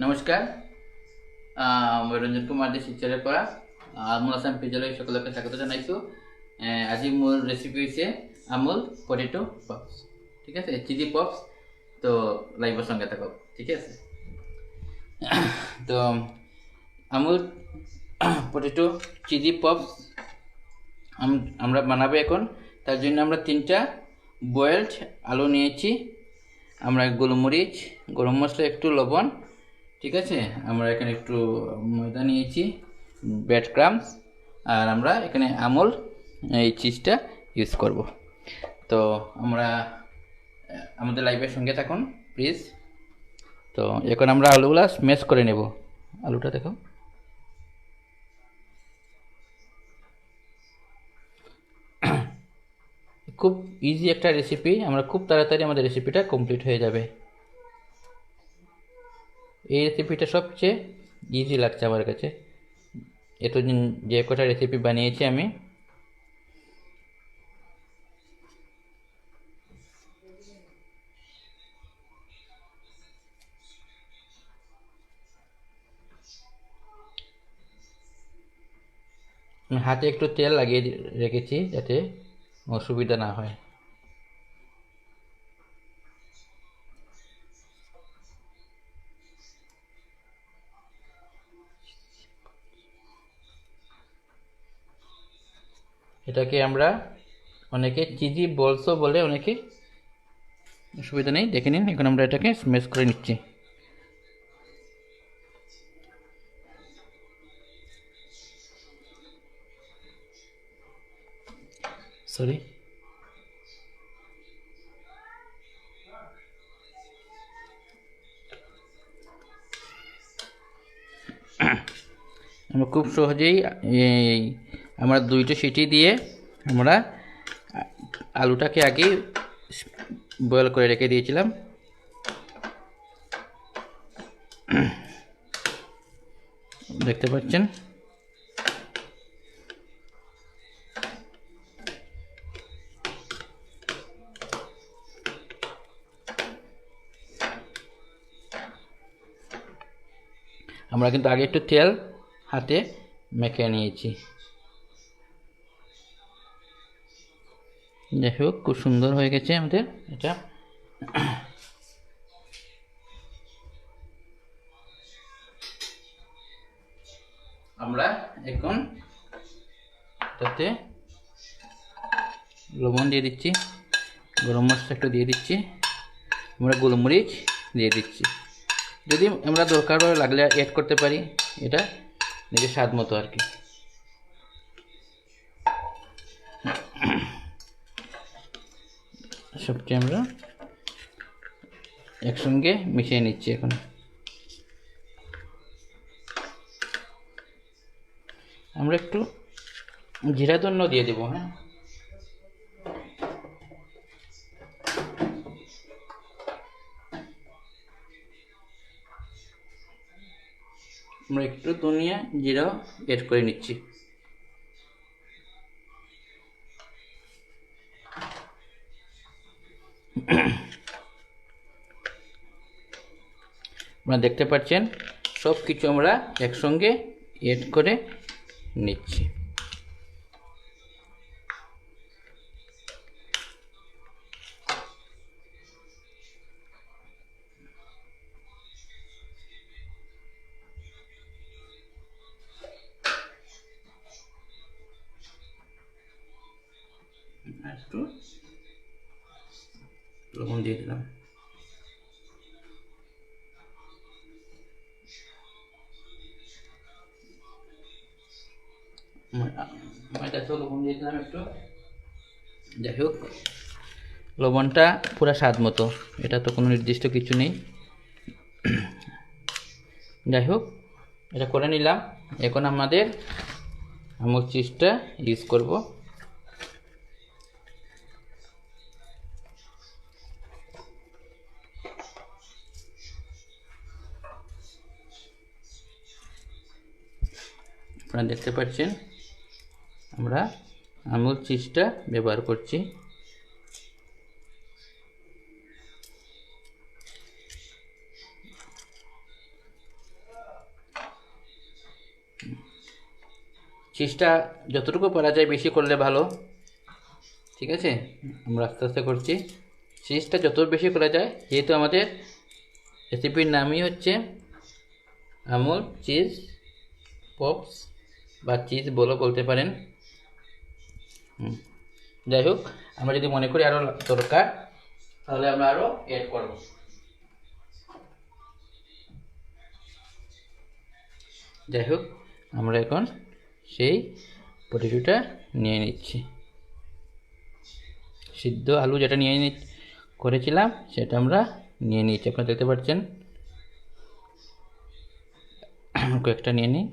নমস্কাৰ, মই ৰঞ্জন কুমাৰ দে শিলচৰৰ পৰা আমুল আছাম পিজ্জালৈ সকলোকে স্বাগত জনাইছোঁ। আজি মোৰ ৰেচিপি হৈছে আমুল পটেটো পপছ। ঠিক আছে, চিলি পপছ। তো লাগিব সঙ্গে থাকক, ঠিক আছে। তো আমুল পটেটো চিলি পপস আমরা বানাবো এখন। তার জন্য আমরা 3টা বয়েলড আলু নিয়েছি, আমরা গোলমরিচ, গরম মশলা, একটু লবণ, ঠিক আছে। আমরা এখানে একটু ময়দা নিয়েছি, ব্রেড ক্রাম্বস, আর আমরা এখানে আমুল এই চিজটা ইউজ করব। তো আমরা আমাদের লাইভের সঙ্গে থাকুন প্লিজ। তো এখন আমরা আলুগুলা স্ম্যাশ করে নেব। আলুটা দেখো, খুব ইজি একটা রেসিপি, আমরা খুব তাড়াতাড়ি আমাদের রেসিপিটা কমপ্লিট হয়ে যাবে। এই রেসিপিটা সবচেয়ে ইজি লাগছে আমার কাছে, এতদিন যে কটা রেসিপি বানিয়েছি আমি। হাতে একটু তেল লাগিয়ে রেখেছি যাতে অসুবিধা না হয়। এটাকে আমরা অনেকে চিজি বলসও বলে, অনেকে, অসুবিধা নেই। দেখে নিন, এখন আমরা এটাকে স্ম্যাশ করে নিচ্ছি। সরি, আমরা খুব সহজেই আমরা 2টা সিটি দিয়ে আমরা আলুটাকে আগে বয়েল করে রেখে দিয়েছিলাম। দেখতে পাচ্ছেন, আমরা কিন্তু আগে একটু তেল হাতে মেখে নিয়েছি। যাই হোক, খুব সুন্দর হয়ে গেছে আমাদের এটা। আমরা এখন এটাতে লবণ দিয়ে দিচ্ছি, গরম মশলা একটু দিয়ে দিচ্ছি, আমরা গোলমরিচ দিয়ে দিচ্ছি। যদি আমরা দরকার হয় লাগলে অ্যাড করতে পারি, এটা নিজের স্বাদ মতো আর কি। সবটি আমরা একসঙ্গে মিশিয়ে নিচ্ছি। এখন আমরা একটু জিরা ধন্য দিয়ে দেবো। হ্যাঁ, আমরা একটু ধনিয়া জিরাও এড করে নিচ্ছি। আপনারা দেখতে পাচ্ছেন সব কিছু আমরা একসঙ্গে এড করে নিচ্ছি। একটু লবণ দিয়ে দিলাম। ময়দাতেও লবণ দিয়ে দিলাম একটু। যাই হোক, লবণটা পুরো স্বাদ মতো, এটা তো কোনো নির্দিষ্ট কিছু নেই। যাই হোক, এটা করে নিলাম। এখন আমাদের আমুল চিজটা ইউজ করব। আপনারা দেখতে পাচ্ছেন আমরা আমুল চিজটা ব্যবহার করছি। চিজটা যতটুকু পারা যায় বেশি করলে ভালো, ঠিক আছে। আমরা আস্তে আস্তে করছি। চিজটা যত বেশি করা যায়, যেহেতু আমাদের রেসিপির নামই হচ্ছে আমুল চিজ পপস বা চিজ বলো বলতে পারেন। যাই হোক, আমরা যদি মনে করি আরও দরকার তাহলে আমরা আরও অ্যাড করব। যাই হোক, আমরা এখন সেই পটেটোটা নিয়ে নিচ্ছি। সিদ্ধ আলু যেটা করেছিলাম সেটা আমরা নিয়ে নিচ্ছি। আপনারা দেখতে পাচ্ছেন, কয়েকটা নিয়ে নিই।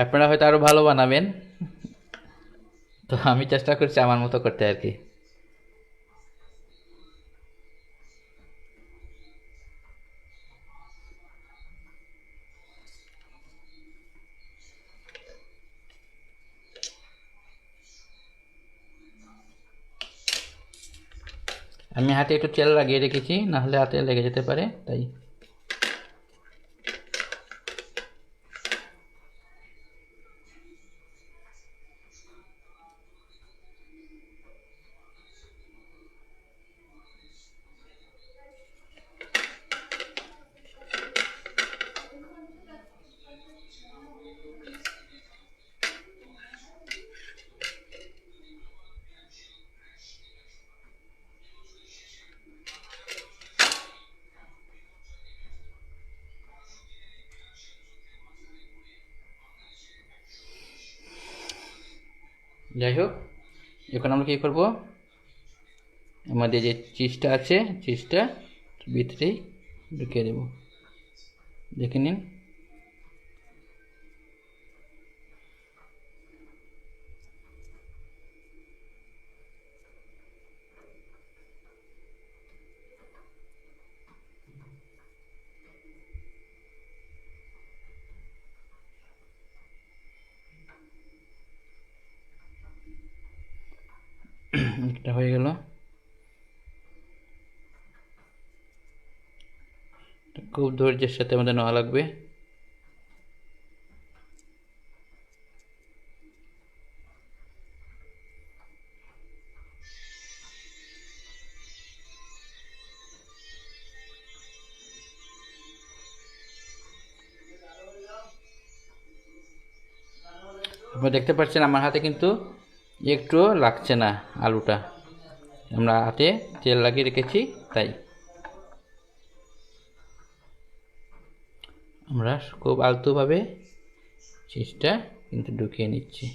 আপনারা হয়তো আরও ভালো বানাবেন, তো আমি চেষ্টা করছি আমার মতো করতে আর কি। আমি হাতে একটু তেল লাগিয়ে রেখেছি, নাহলে হাতে লেগে যেতে পারে, তাই। যাই হোক, এখন আমরা কী করব, আমাদের যে চিজটা আছে চিজটা ভিতরেই ঢুকিয়ে দেব। দেখে নিন। এটা হয়ে গেল। খুব ধৈর্যের সাথে আমাদের নেওয়া লাগবে। আপনারা দেখতে পাচ্ছেন আমার হাতে কিন্তু একটুও লাগছে না আলুটা, আমরা হাতে তেল লাগিয়ে রেখেছি তাই। আমরা খুব আলতোভাবে চিজটা কিন্তু ঢুকিয়ে নিচ্ছি।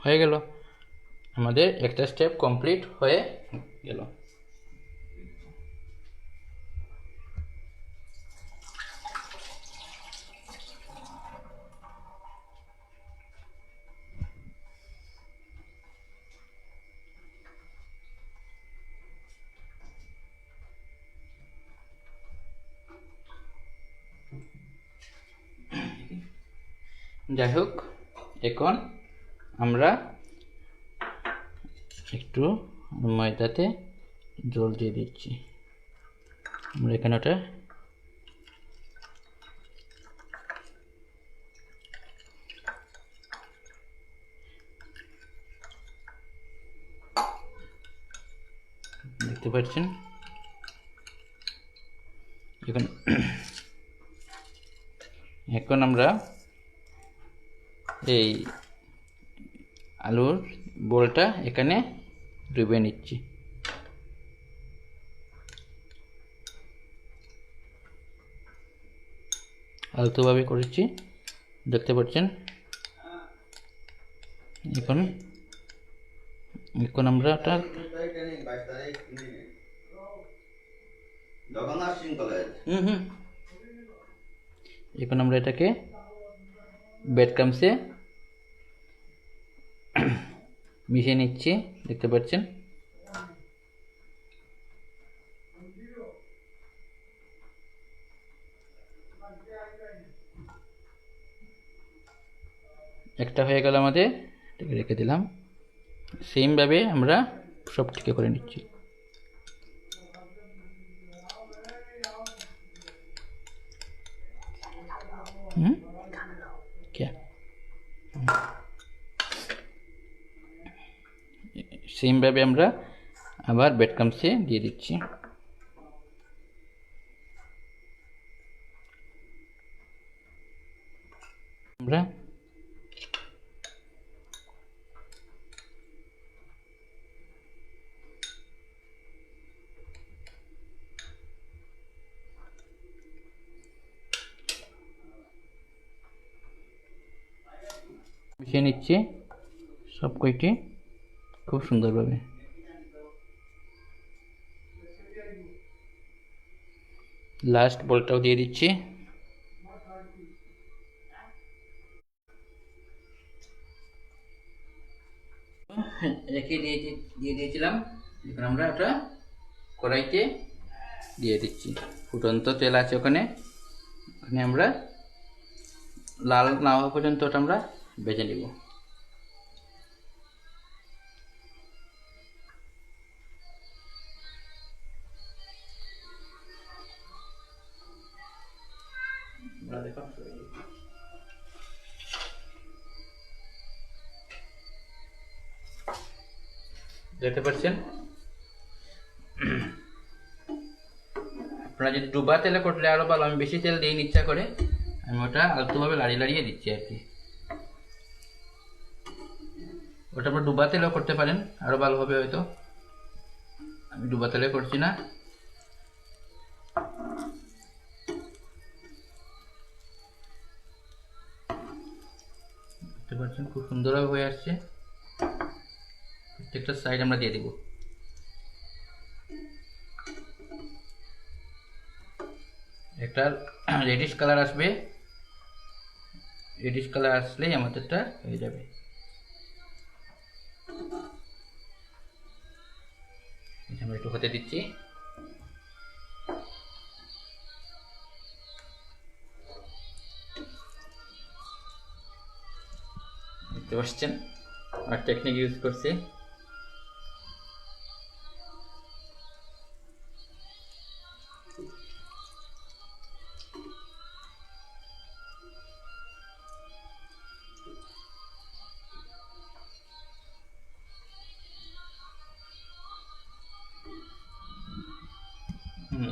হয়ে গেল, আমাদের একটা স্টেপ কমপ্লিট হয়ে গেল। যাই হোক, এখন আমরা একটু ময়দাতে জল দিয়ে দিচ্ছি। আমরা এখানে ওটা দেখতে পাচ্ছেন। এখন আমরা এই আলুর বোলটা এখানে ডুবে নিচ্ছি। আলতোভাবে করেছি, দেখতে পাচ্ছেন। এখন এখন আমরা এটা এখন আমরা এটাকে ব্রেড ক্রাম্বসে মিশিয়ে নিচ্ছি, দেখতে পাচ্ছেন। একটা হয়ে গেল আমাদের, এটাকে রেখে দিলাম। সেমভাবে আমরা সবটিকে করে নিচ্ছি। সেমভাবে আমরা আবার ব্রেড ক্রাম্বসে দিয়ে দিচ্ছি। আমরা মিশিয়ে নিচ্ছি সব কয়টি খুব সুন্দরভাবে। লাস্ট বলটাও দিয়ে দিচ্ছি। রেখে দিয়ে দিয়েছিলাম, এখন আমরা ওটা কড়াইতে দিয়ে দিচ্ছি। ফুটন্ত তেল আছে ওখানে আমরা লাল না হওয়া পর্যন্ত ওটা আমরা ভেজে নেব। দেখতে পাচ্ছেন, আপনারা যদি ডুবা তেলে করলে আরো ভালো। আমি বেশি তেল দিই ইচ্ছা করে, আমি ওটা আলতোভাবে লাড়িয়ে দিচ্ছি আর কি। ওটা আপনারা ডুবা তেলেও করতে পারেন, আরো ভালো হবে হয়তো। আমি ডুবা তেলে করছি না। দেখতে পাচ্ছেন খুব সুন্দরভাবে হয়ে আসছে। প্রত্যেকটা সাইড আমরা দিয়ে দিব। একটা রেডিশ কালার আসবে, রেডিশ কালার আসলেই আমাদেরটা হয়ে যাবে। আমরা একটু হতে দিচ্ছি। দেখতে পাচ্ছেন আর টেকনিক ইউজ করছি।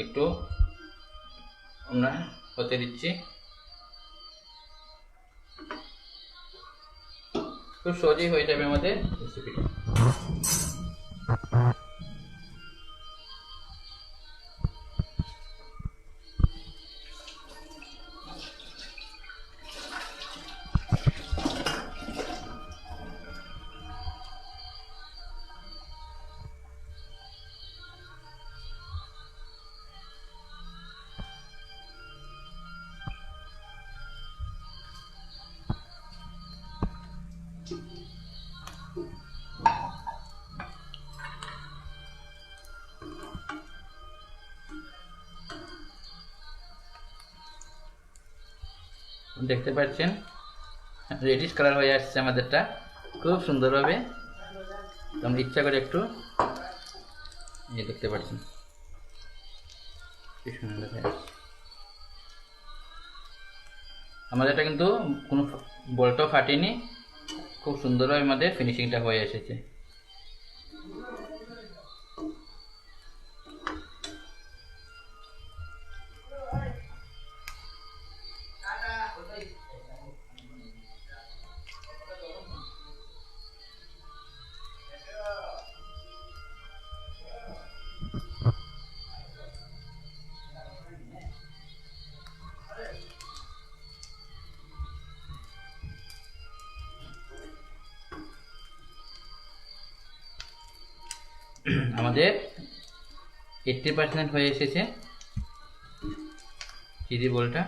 একটু আমরা হতে দিচ্ছি। খুব সহজেই হয়ে যাবে আমাদের রেসিপিটা। দেখতে পাচ্ছেন রেডিশ কালার হয়ে আসছে আমাদেরটা খুব সুন্দরভাবে। আমরা ইচ্ছা করে একটু দেখতে পাচ্ছেন কি সুন্দর হয়ে আসছে আমাদেরটা, কিন্তু কোনো বলটাও ফাটেনি। খুব সুন্দরভাবে আমাদের ফিনিশিংটা হয়ে এসেছে। আমাদের 80% হয়ে এসেছে চিলি বলটা।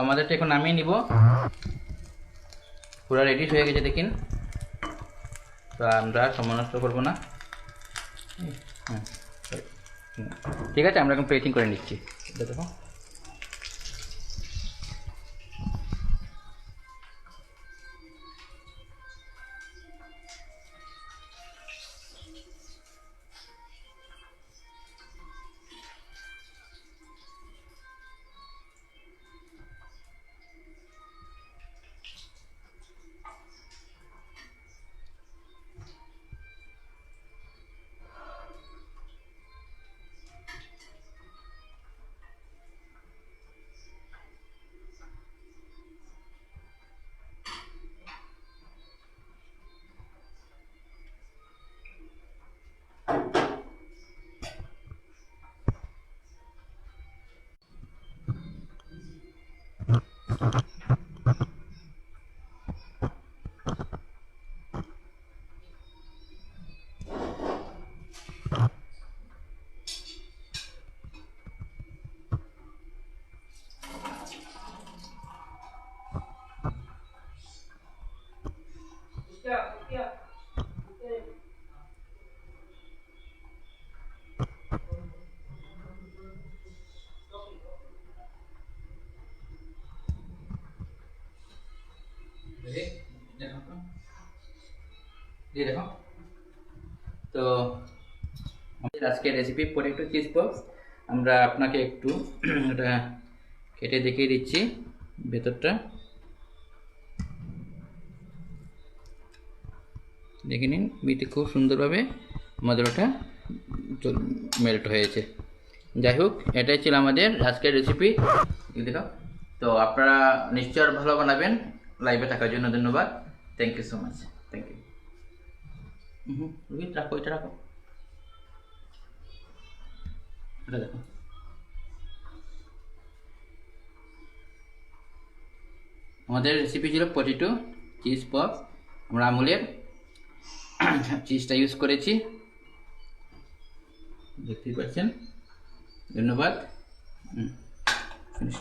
আমাদেরটা এখন নামিয়ে নিব। পুরো রেডি হয়ে গেছে দেখুন। তো আমরা সময় নষ্ট করবো না। ঠিক আছে, আমরা এখন প্লেটিং করে নিচ্ছি। দেখো দেখো। তো আমাদের আজকের রেসিপি পটেটো চিজ পপস। আমরা আপনাকে একটু এটা কেটে দেখিয়ে দিচ্ছি ভেতরটা। দেখে নিন, ভিতরে খুব সুন্দরভাবে আমাদের ওটা মেল্ট হয়েছে। যাই হোক, এটাই ছিল আমাদের আজকের রেসিপি। দেখো, তো আপনারা নিশ্চয় ভালো বানাবেন। লাইভে থাকার জন্য ধন্যবাদ। Thank you so much. Thank you. Rohit, রাখো, এটা রাখো, এটা দেখো। আমাদের রেসিপি ছিল পটেটো চিজ পপস। আমরা আমুলের চিজটা ইউজ করেছি, দেখতেই পাচ্ছেন। ধন্যবাদ। ফিনিশ।